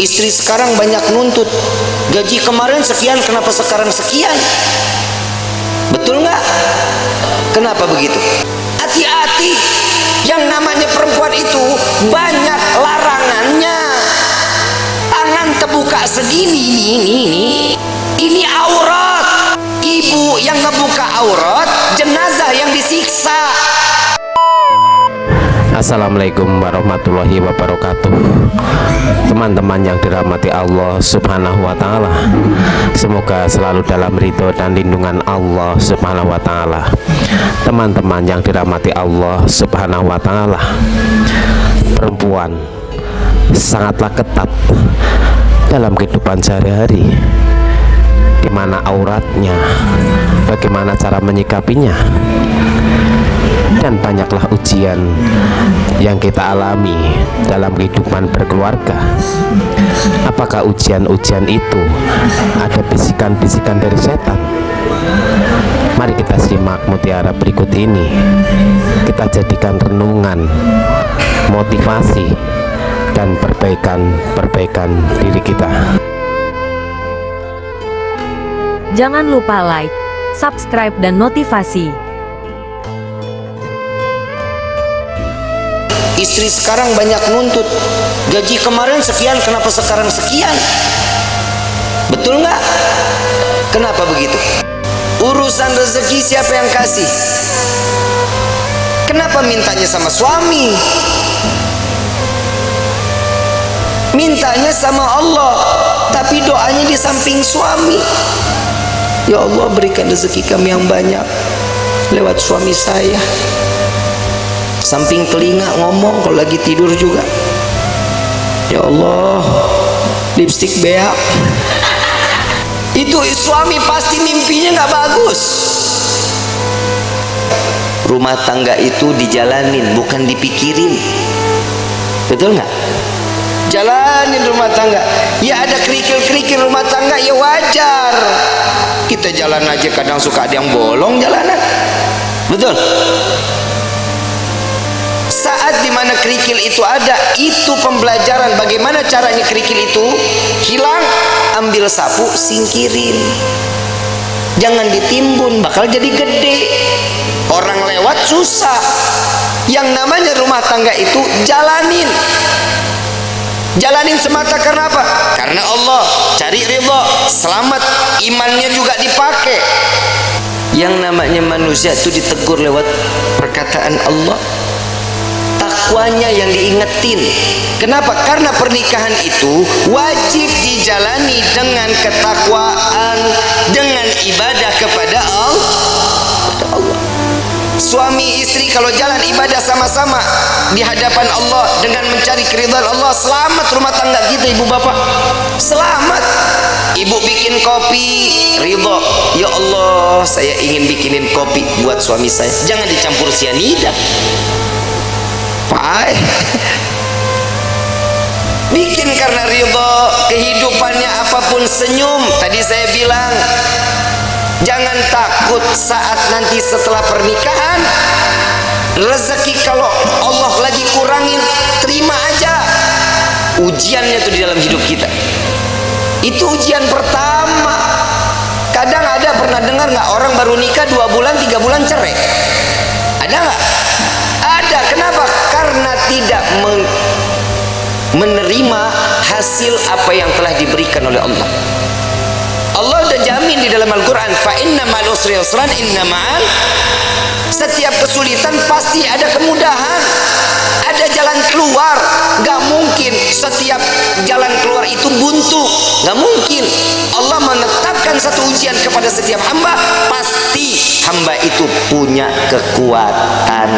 Istri sekarang banyak nuntut, gaji kemarin sekian, kenapa sekarang sekian? Betul nggak? Kenapa begitu? Hati-hati, yang namanya perempuan itu banyak larangannya. Tangan terbuka segini, ini aurat. Ibu yang ngebuka aurat, jenazah yang disiksa. Assalamualaikum warahmatullahi wabarakatuh. Teman-teman yang dirahmati Allah Subhanahu wa Ta'ala, semoga selalu dalam ridho dan lindungan Allah Subhanahu wa Ta'ala. Teman-teman yang dirahmati Allah Subhanahu wa Ta'ala, perempuan sangatlah ketat dalam kehidupan sehari-hari, di mana auratnya, bagaimana cara menyikapinya, dan banyaklah ujian yang kita alami dalam kehidupan berkeluarga. Apakah ujian-ujian itu ada bisikan-bisikan dari setan? Mari kita simak mutiara berikut ini, kita jadikan renungan, motivasi, dan perbaikan diri kita. Jangan lupa like, subscribe, dan notifikasi. Istri sekarang banyak nuntut, gaji kemarin sekian, kenapa sekarang sekian? Betul nggak? Kenapa begitu? Urusan rezeki siapa yang kasih? Kenapa mintanya sama suami? Mintanya sama Allah, tapi doanya di samping suami. Ya Allah, berikan rezeki kami yang banyak lewat suami saya. Samping telinga ngomong kalau lagi tidur juga, ya Allah, lipstik beak. Itu suami pasti mimpinya nggak bagus. Rumah tangga itu dijalanin, bukan dipikirin. Betul nggak? Jalanin rumah tangga. Ya ada kerikil-kerikil rumah tangga, ya wajar. Kita jalan aja kadang suka ada yang bolong jalanan. Betul? Saat dimana kerikil itu ada, itu pembelajaran bagaimana caranya kerikil itu hilang. Ambil sapu, singkirin, jangan ditimbun, bakal jadi gede, orang lewat susah. Yang namanya rumah tangga itu jalanin semata karena apa? Karena Allah, cari ridho, selamat, imannya juga dipakai. Yang namanya manusia itu ditegur lewat perkataan Allah, takwanya yang diingetin. Kenapa? Karena pernikahan itu wajib dijalani dengan ketakwaan, dengan ibadah kepada Allah. Suami istri kalau jalan ibadah sama-sama di hadapan Allah dengan mencari keridhaan Allah, selamat rumah tangga kita, ibu bapak, selamat. Ibu bikin kopi, ridho, ya Allah, saya ingin bikinin kopi buat suami saya, jangan dicampur sianida. Bikin karena ridho, kehidupannya apapun senyum. Tadi saya bilang, jangan takut saat nanti setelah pernikahan rezeki kalau Allah lagi kurangin, terima aja. Ujiannya tuh di dalam hidup kita. Itu ujian pertama. Kadang ada, pernah dengar nggak, orang baru nikah 2 bulan 3 bulan cerai? Ada nggak? Ada. Kenapa? Karena tidak menerima hasil apa yang telah diberikan oleh Allah. Allah udah jamin di dalam Al-Quran, fa inna ma'al usri yusran, inna ma'al, setiap kesulitan pasti ada kemudahan, ada jalan keluar. Gak mungkin setiap jalan keluar itu buntu, gak mungkin. Allah menetapkan satu ujian kepada setiap hamba, pasti hamba itu punya kekuatan.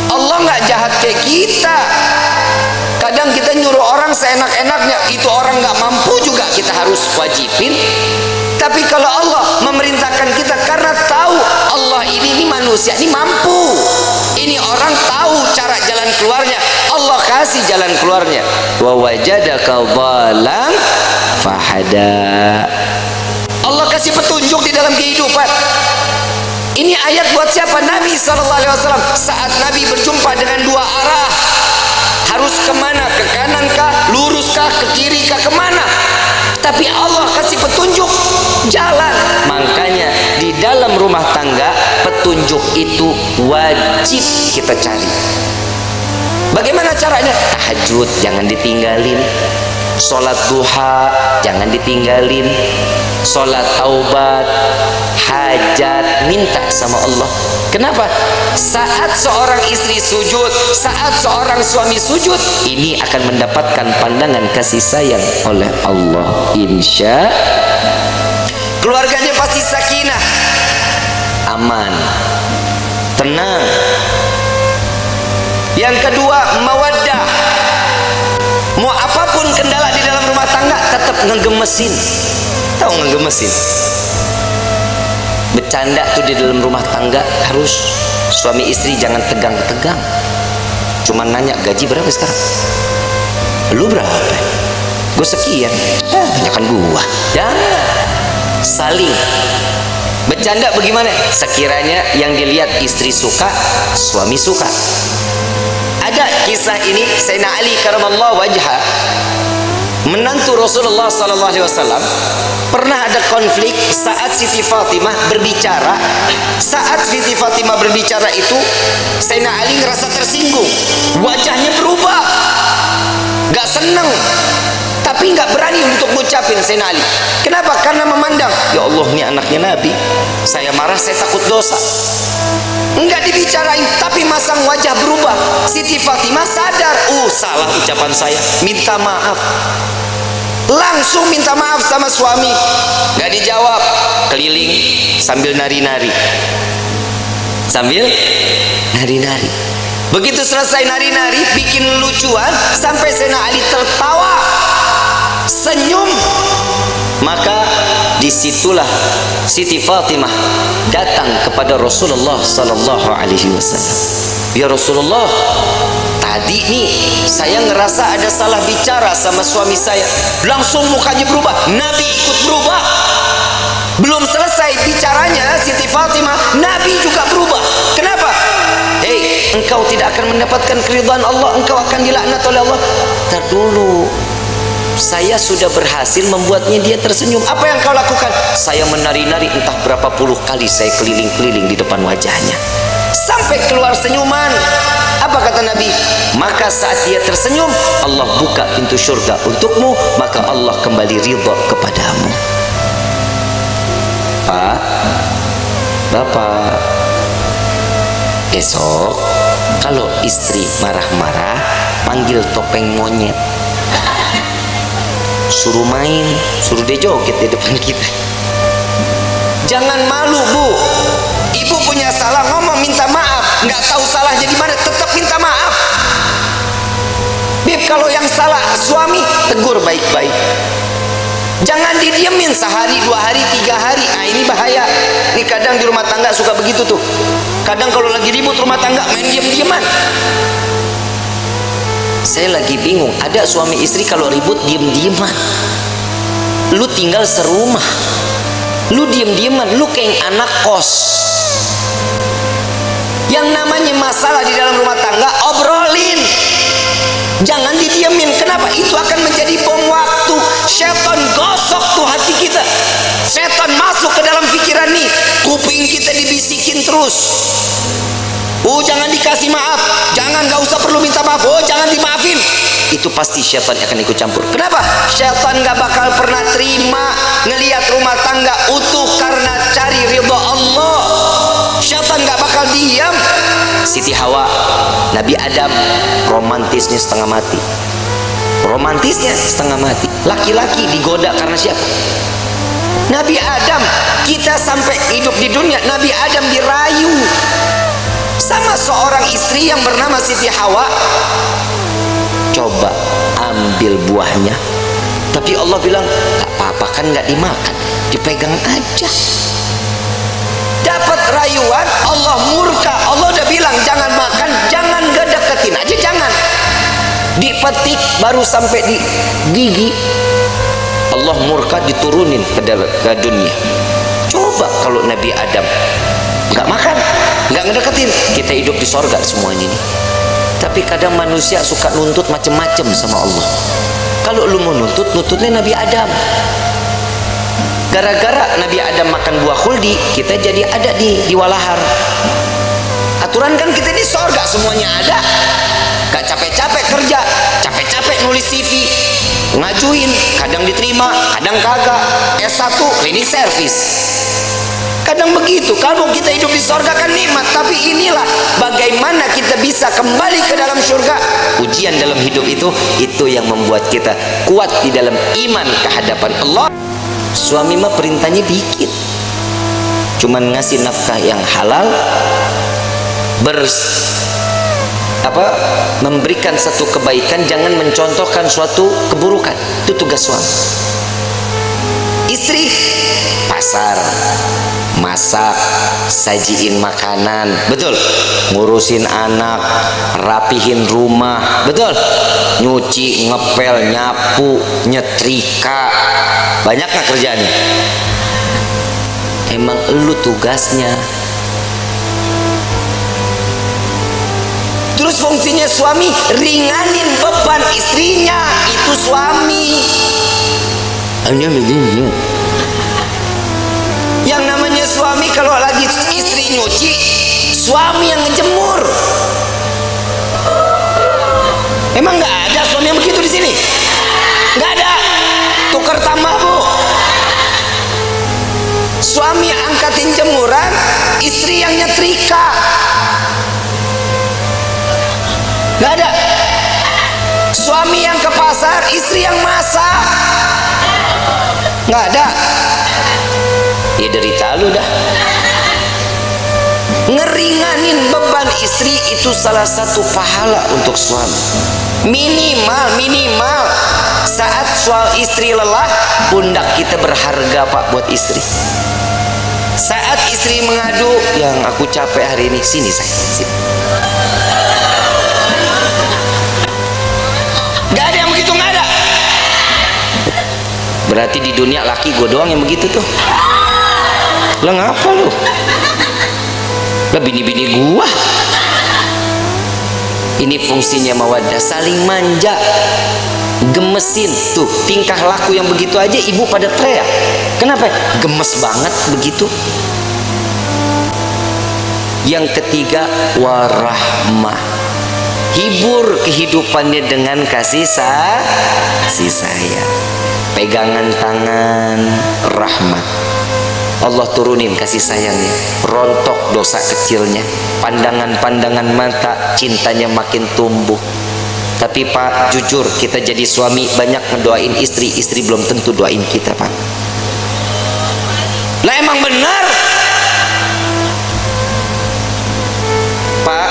Allah nggak jahat kayak kita. Kadang kita nyuruh orang seenak-enaknya, itu orang nggak mampu juga kita harus wajibin. Tapi kalau Allah memerintahkan kita karena tahu Allah ini manusia ini mampu, ini orang tahu cara jalan keluarnya, Allah kasih jalan keluarnya. Wa wajadaka dhalam fahada. Allah kasih petunjuk di dalam kehidupan. Ini ayat buat siapa? Nabi SAW. Saat Nabi berjumpa dengan dua arah, harus kemana? Ke kanan, ke Jika kemana, tapi Allah kasih petunjuk jalan. Makanya di dalam rumah tangga petunjuk itu wajib kita cari. Bagaimana caranya? Tahajud jangan ditinggalin, sholat duha jangan ditinggalin, sholat taubat, hajat, minta sama Allah. Kenapa? Saat seorang istri sujud, saat seorang suami sujud, ini akan mendapatkan pandangan kasih sayang oleh Allah. Insya keluarganya pasti sakinah, aman, tenang. Yang kedua, mawaddah. Mau apapun kendala di dalam rumah tangga tetap ngegemesin. Tahu ngegemesin? Bercanda tuh di dalam rumah tangga harus. Suami istri jangan tegang-tegang. Cuman nanya gaji berapa sekarang? Lu berapa? Gue sekian. Banyakan gua. Jangan. Saling. Bercanda bagaimana? Sekiranya yang dilihat istri suka, suami suka. Ada kisah ini, Sayyidina Ali karamallahu wajha, menantu Rasulullah sallallahu alaihi wasallam, pernah ada konflik saat Siti Fatimah berbicara. Saat Siti Fatimah berbicara itu, Sayyidina Ali ngerasa tersinggung, wajahnya berubah, gak seneng, tapi gak berani untuk ngucapin Sayyidina Ali. Kenapa? Karena memandang, ya Allah, ini anaknya Nabi, saya marah, saya takut dosa. Enggak dibicarain, tapi masang wajah berubah. Siti Fatimah sadar, salah ucapan saya, minta maaf. Langsung minta maaf sama suami. Gak dijawab, keliling sambil nari-nari. Sambil nari-nari. Begitu selesai nari-nari, bikin lucuan, sampai Sayyidina Ali tertawa, senyum. Maka disitulah Siti Fatimah datang kepada Rasulullah sallallahu alaihi wasallam. Ya Rasulullah, tadi nih saya ngerasa ada salah bicara sama suami saya. Langsung mukanya berubah, Nabi ikut berubah. Belum selesai bicaranya Siti Fatimah, Nabi juga berubah. Kenapa? Hei, engkau tidak akan mendapatkan keridhaan Allah, engkau akan dilaknat oleh Allah. Tar dulu, saya sudah berhasil membuatnya dia tersenyum. Apa yang kau lakukan? Saya menari-nari entah berapa puluh kali, saya keliling-keliling di depan wajahnya sampai keluar senyuman. Apa kata Nabi? Maka saat dia tersenyum, Allah buka pintu surga untukmu, maka Allah kembali ridha kepadamu. Pak, Bapak, besok kalau istri marah-marah, panggil topeng monyet, suruh main, suruh dia joget di depan kita. Jangan malu, Bu. Ibu punya salah, ngomong minta maaf. Nggak tahu salahnya di mana, tetap minta maaf. Bib, kalau yang salah suami, tegur baik-baik. Jangan didiemin sehari, 2 hari, 3 hari. Ini bahaya. Ini kadang di rumah tangga suka begitu tuh. Kadang kalau lagi ribut rumah tangga, main diem-dieman. Saya lagi bingung, ada suami istri kalau ribut diem-dieman. Lu tinggal serumah, lu diem-dieman, lu kayak anak kos. Yang namanya masalah di dalam rumah tangga, obrolin, jangan didiemin. Kenapa? Itu akan menjadi bom waktu. Setan gosok tuh hati kita, setan masuk ke dalam pikiran nih, kuping kita dibisikin terus. Jangan dikasih maaf, jangan, gak usah perlu minta maaf, jangan dimaafin. Itu pasti syaitan akan ikut campur. Kenapa? Syaitan gak bakal pernah terima ngelihat rumah tangga utuh karena cari ridha Allah. Syaitan gak bakal diam. Siti Hawa, Nabi Adam, romantisnya setengah mati. Romantisnya setengah mati. Laki-laki digoda karena siapa? Nabi Adam. Kita sampai hidup di dunia, Nabi Adam dirayu sama seorang istri yang bernama Siti Hawa. Coba ambil buahnya, tapi Allah bilang gak apa-apa, kan gak dimakan, dipegang aja. Dapat rayuan, Allah murka. Allah udah bilang jangan makan, jangan, gak deketin aja, jangan. Dipetik baru sampai di gigi, Allah murka, diturunin ke dunia. Coba kalau Nabi Adam gak makan, gak ngedeketin, kita hidup di sorga semuanya ini. Tapi kadang manusia suka nuntut macem-macem sama Allah. Kalau lu mau nuntut, nuntutnya Nabi Adam. Gara-gara Nabi Adam makan buah khuldi, kita jadi ada di walahar. Aturan kan kita di sorga semuanya ada. Gak capek-capek kerja, capek-capek nulis CV, ngajuin, kadang diterima, kadang kagak. S1 cleaning service. Kadang begitu. Kalau kita hidup di sorga kan nikmat, tapi inilah bagaimana kita bisa kembali ke dalam surga. Ujian dalam hidup itu yang membuat kita kuat di dalam iman kehadapan Allah. Suami mah perintahnya dikit, cuman ngasih nafkah yang halal, memberikan satu kebaikan, jangan mencontohkan suatu keburukan. Itu tugas suami. Istri pasar, masak, sajiin makanan, betul, ngurusin anak, rapihin rumah, betul, nyuci, ngepel, nyapu, nyetrika. Banyak gak kerjaannya? Emang elu tugasnya. Terus fungsinya suami ringanin beban istrinya. Itu suami. Yang namanya suami, kalau lagi istri nyuci, suami yang ngejemur. Emang nggak ada suami yang begitu di sini? Nggak ada. Tukar tambah, Bu. Suami angkatin jemuran, istri yang nyetrika. Nggak ada. Suami yang ke pasar, istri yang masak. Nggak ada. Ya derita lu dah. Ngeringanin beban istri itu salah satu pahala untuk suami. Minimal saat suami istri lelah, pundak kita berharga, Pak, buat istri. Saat istri mengadu, yang aku capek hari ini, sini saya, sini. Gak ada yang begitu, gak ada. Berarti di dunia laki gue doang yang begitu tuh. Lah ngapa lu? Lah bini-bini gua. Ini fungsinya mawaddah, saling manja, gemesin. Tuh tingkah laku yang begitu aja ibu pada teriak. Kenapa? Gemes banget begitu. Yang ketiga, warahmah. Hibur kehidupannya dengan kasih sayang. Pegangan tangan, rahmat. Allah turunin kasih sayangnya, rontok dosa kecilnya, pandangan-pandangan mata, cintanya makin tumbuh. Tapi Pak, jujur, kita jadi suami banyak ngedoain istri, istri belum tentu doain kita, Pak. Lah emang benar, Pak.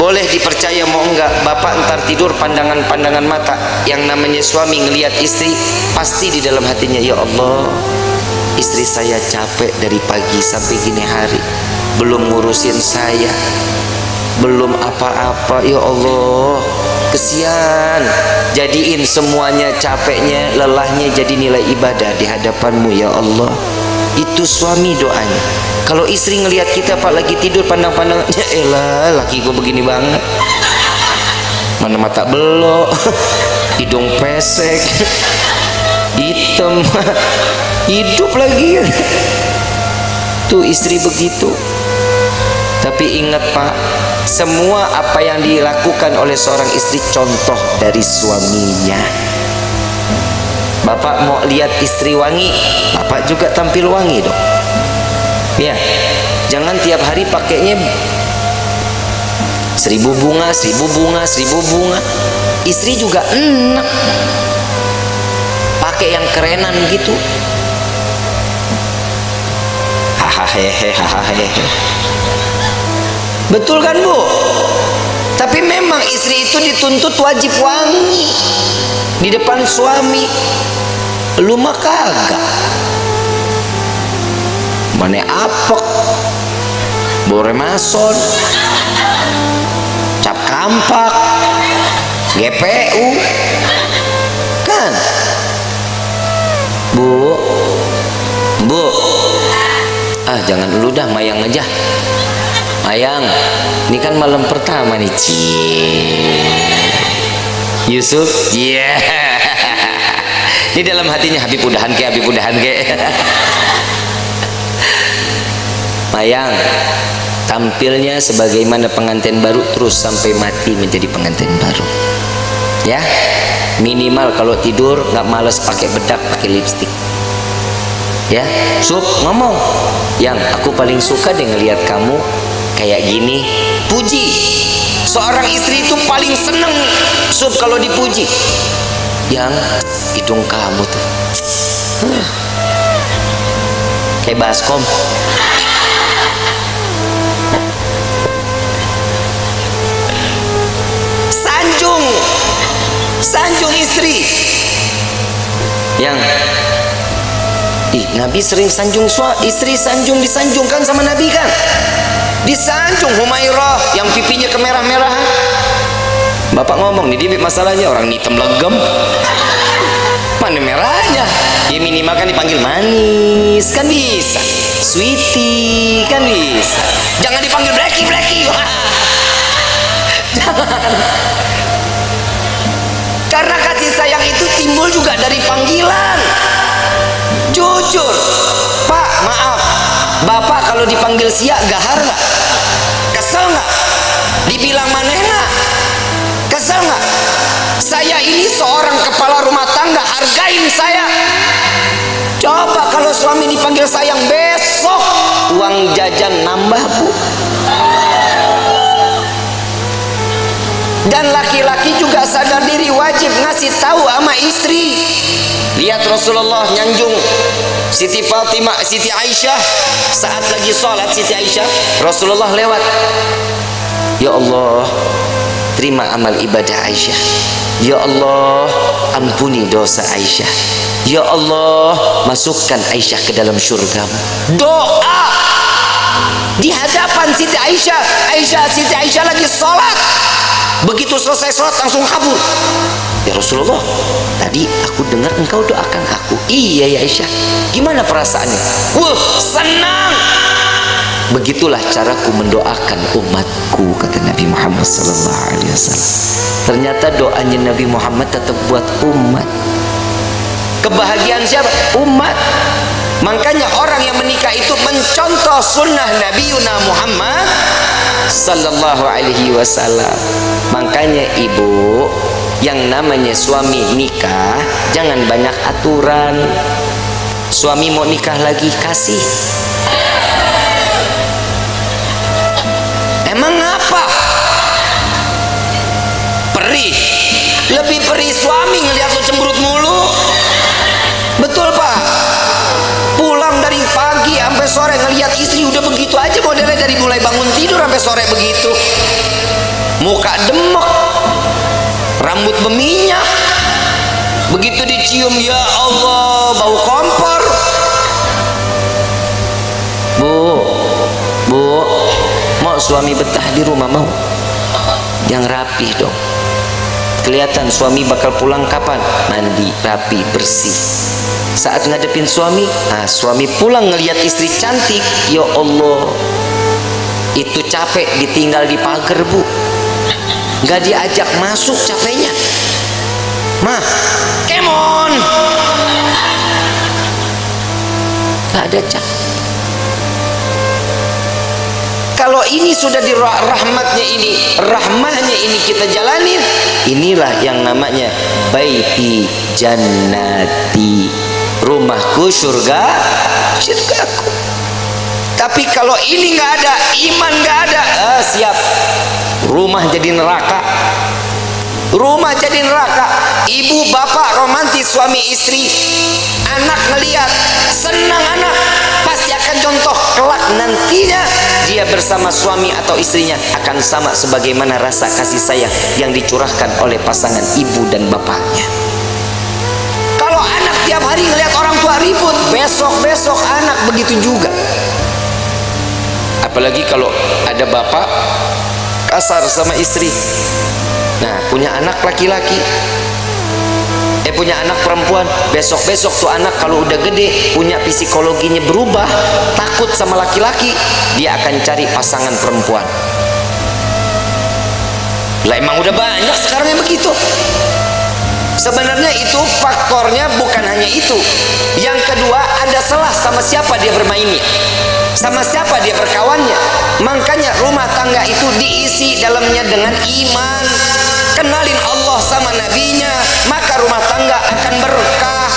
Boleh dipercaya mau enggak, Bapak ntar tidur pandangan-pandangan mata. Yang namanya suami ngelihat istri, pasti di dalam hatinya, ya Allah, istri saya capek dari pagi sampai gini hari, belum ngurusin saya, belum apa-apa, ya Allah, kesian. Jadiin semuanya capeknya, lelahnya jadi nilai ibadah di hadapanmu, ya Allah. Itu suami doanya. Kalau istri ngelihat kita, Pak, lagi tidur pandang-pandang, ya elah, laki gue begini banget, mana mata belok, hidung pesek, hitam, hidup lagi. Tuh istri begitu. Tapi ingat, Pak, semua apa yang dilakukan oleh seorang istri contoh dari suaminya. Bapak mau lihat istri wangi, Bapak juga tampil wangi dong. Ya, jangan tiap hari pakainya 1000 bunga, 1000 bunga, 1000 bunga. Istri juga enak pakai yang kerenan gitu. Hahaha. Betul kan, Bu? Tapi memang istri itu dituntut wajib wangi di depan suami. Lu mah kagak. Mane apek, bore mason, cap kampak, GPU, kan? Bu, jangan dulu dah, Mayang aja. Mayang, ini kan malam pertama nih, Yusuf, yeah. Ini dalam hatinya, Habib udahan ke, Habib udahan ke. Mayang, tampilnya sebagaimana pengantin baru terus sampai mati menjadi pengantin baru. Ya, minimal kalau tidur nggak males pakai bedak, pakai lipstik. Ya, Sub ngomong, yang aku paling suka deh ngelihat kamu kayak gini. Puji. Seorang istri itu paling seneng Sub kalau dipuji. Yang hidung kamu tuh kayak baskom. Sanjung istri. Yang Nabi sering sanjung istri, disanjungkan sama Nabi kan. Disanjung Humairah yang pipinya kemerah-merahan. Bapak ngomong nih, Bib, masalahnya orang hitam legem, mana merahnya. Ya minimal kan dipanggil manis kan bisa, sweetie kan bisa. Jangan dipanggil blacky. Jangan. Karena kasih sayang itu timbul juga dari panggilan. Jujur, Pak, maaf, Bapak kalau dipanggil siak gahar nggak? Kesel nggak? Dibilang manehna? Kesel nggak? Saya ini seorang kepala rumah tangga, hargain saya. Coba kalau suami dipanggil sayang, besok uang jajan nambah, Bu. Dan laki-laki juga sadar diri, wajib ngasih tahu sama istri. Lihat Rasulullah nyanjung Siti Fatimah, Siti Aisyah saat lagi sholat. Siti Aisyah, Rasulullah lewat, ya Allah, terima amal ibadah Aisyah. Ya Allah, ampuni dosa Aisyah. Ya Allah, masukkan Aisyah ke dalam surgamu. Doa di hadapan Siti Aisyah. Siti Aisyah lagi sholat. Begitu selesai sholat langsung kabur. Ya Rasulullah, tadi aku dengar engkau doakan aku. Iya ya Aisyah. Gimana perasaannya? Wah, senang. Begitulah caraku mendoakan umatku, kata Nabi Muhammad SAW. Ternyata doanya Nabi Muhammad tetap buat umat. Kebahagiaan siapa? Umat. Makanya orang yang menikah itu mencontoh sunnah Nabi Muhammad sallallahu alaihi wasallam. Makanya ibu, yang namanya suami nikah jangan banyak aturan. Suami mau nikah lagi, kasih. Emang apa? Perih. Lebih perih suami ngelihat lo cemberut mulu. Betul Pak? Pulang dari pagi sampai sore ngelihat istri udah begitu aja modelnya, dari mulai bangun tidur sampai sore begitu. Muka demek, rambut berminyak. Begitu dicium, ya Allah, bau kompor. Bu, mau suami betah di rumah mau? Yang rapih dong. Kelihatan suami bakal pulang kapan? Mandi, rapi, bersih. Saat ngadepin suami, suami pulang ngelihat istri cantik, ya Allah, itu capek ditinggal di pagar, Bu. Nggak diajak masuk capeknya. Mah, kemon. Nggak ada cap. Kalau ini sudah di rahmahnya ini kita jalanin, inilah yang namanya baiti jannati, rumahku surgaku. Tapi kalau ini nggak ada, iman nggak ada, siap, rumah jadi neraka. Rumah jadi neraka. Ibu bapak romantis suami istri, anak ngelihat senang, anak pasti akan contoh kelak nantinya dia bersama suami atau istrinya akan sama sebagaimana rasa kasih sayang yang dicurahkan oleh pasangan ibu dan bapaknya. Kalau anak tiap hari ngelihat orang tua ribut, besok anak begitu juga. Apalagi kalau ada bapak kasar sama istri. Nah, punya anak laki-laki, punya anak perempuan, besok tuh anak kalau udah gede, punya psikologinya berubah, takut sama laki-laki, dia akan cari pasangan perempuan. Lah emang udah banyak sekarang yang begitu. Sebenarnya itu faktornya bukan hanya itu. Yang kedua, ada salah sama siapa dia bermainnya, sama siapa dia berkawannya. Makanya rumah tangga itu diisi dalamnya dengan iman. Kenalin Allah sama nabinya, maka rumah tangga akan berkah.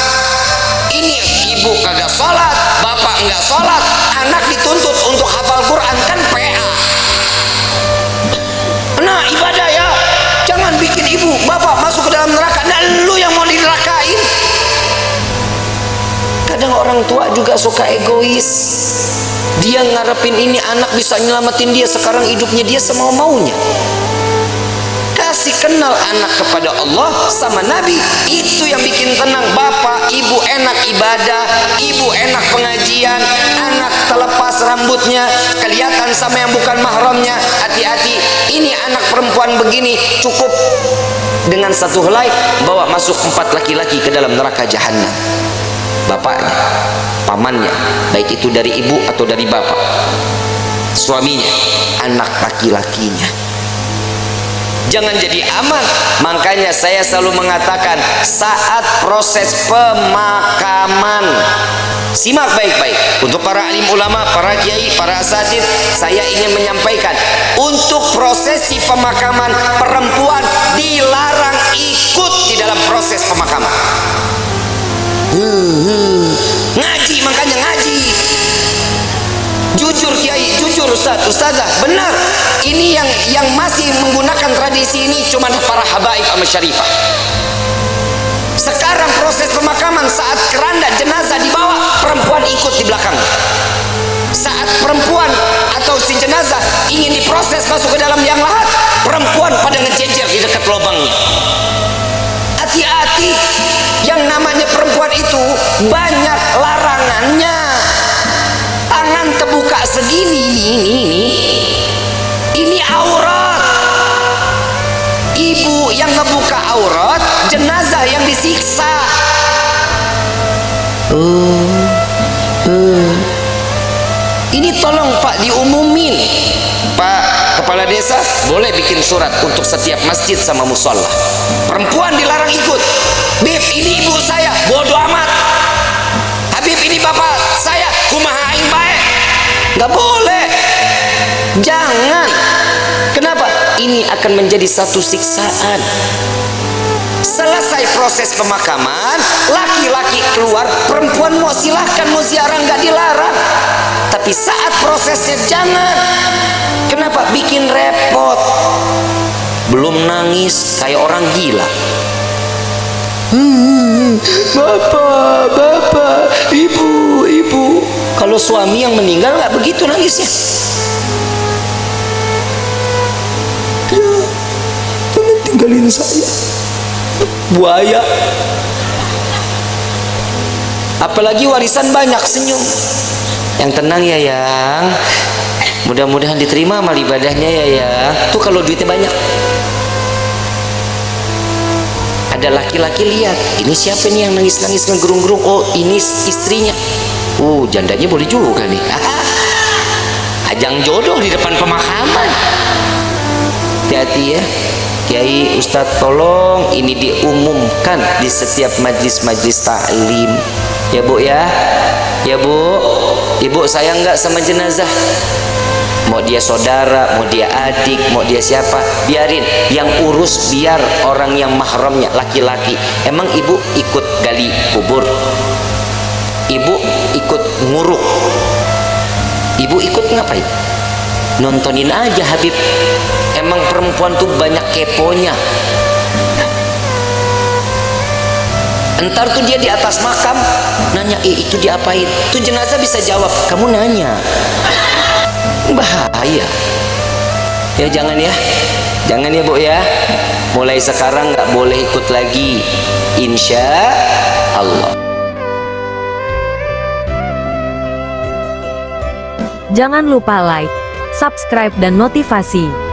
Ini ibu kagak sholat, bapak enggak sholat, anak dituntut untuk hafal Quran, kan PA. Nah, ibadah ya, jangan bikin ibu bapak masuk ke dalam neraka. Nah, lu yang mau dinerakain. Kadang orang tua juga suka egois. Dia ngarepin ini anak bisa nyelamatin dia, sekarang hidupnya dia semau-maunya. Kasih kenal anak kepada Allah sama Nabi, itu yang bikin tenang. Bapak, ibu enak ibadah, ibu enak pengajian, anak terlepas rambutnya, kelihatan sama yang bukan mahramnya. Hati-hati, ini anak perempuan begini, cukup dengan satu helai bawa masuk 4 laki-laki ke dalam neraka jahanam. Bapaknya, pamannya, baik itu dari ibu atau dari bapak, suaminya, anak laki-lakinya. Jangan jadi aman. Makanya saya selalu mengatakan, saat proses pemakaman, simak baik-baik. Untuk para alim ulama, para kiai, para asatidz, saya ingin menyampaikan, untuk prosesi pemakaman, perempuan dilarang ikut di dalam proses pemakaman. Ngaji, makanya ngaji. Jujur kiai, jujur ustaz, ustazah, benar. Ini yang masih menggunakan tradisi ini cuma para habaib sama syarifah. Sekarang proses pemakaman, saat keranda jenazah dibawa, perempuan ikut di belakang. Saat perempuan atau si jenazah ingin diproses masuk ke dalam liang lahat, perempuan pada ngejejer di dekat lubangnya. Hati-hati, yang namanya perempuan itu banyak larangannya. Tangan terbuka segini, ini aurat. Ibu yang ngebuka aurat, jenazah yang disiksa. Ini tolong Pak diumumin. Pak Kepala Desa, boleh bikin surat untuk setiap masjid sama musola. Perempuan dilarang ikut. Bib, ini ibu saya, bodoh amat. Habib, ini bapak saya, kumaha aing bae. Nggak boleh. Jangan. Kenapa? Ini akan menjadi satu siksaan. Selesai proses pemakaman, laki-laki keluar, perempuan mau silahkan, mau ziarah, nggak dilarang. Tapi saat prosesnya jangan. Kenapa? Bikin repot. Belum nangis kayak orang gila. Bapak, ibu. Kalau suami yang meninggal nggak begitu nangisnya. Jangan tinggalin saya, buaya. Apalagi warisan banyak, senyum. Yang tenang ya yang, mudah-mudahan diterima amal ibadahnya ya yang. Tuh kalau duitnya banyak. Ada laki-laki lihat, ini siapa nih yang nangis-nangis ngegerung-gerung? Oh, ini istrinya. Jandanya boleh juga nih. Ajang jodoh di depan pemakaman. Hati-hati ya Kiai, Ustadz, tolong ini diumumkan di setiap majlis-majlis taklim ya Bu ya. Ya Bu, ibu sayang nggak sama jenazah? Mau dia saudara, mau dia adik, mau dia siapa, biarin. Yang urus biar orang yang mahramnya laki-laki. Emang ibu ikut gali kubur? Ibu ikut nguruk? Ibu ikut ngapain? Nontonin aja Habib. Emang perempuan tuh banyak keponya. Entar tuh dia di atas makam nanya, itu diapain? Tuh jenazah bisa jawab, kamu nanya. Bahaya. Ya jangan ya. Jangan ya Bu ya. Mulai sekarang nggak boleh ikut lagi, insya Allah. Jangan lupa like, subscribe dan notifikasi.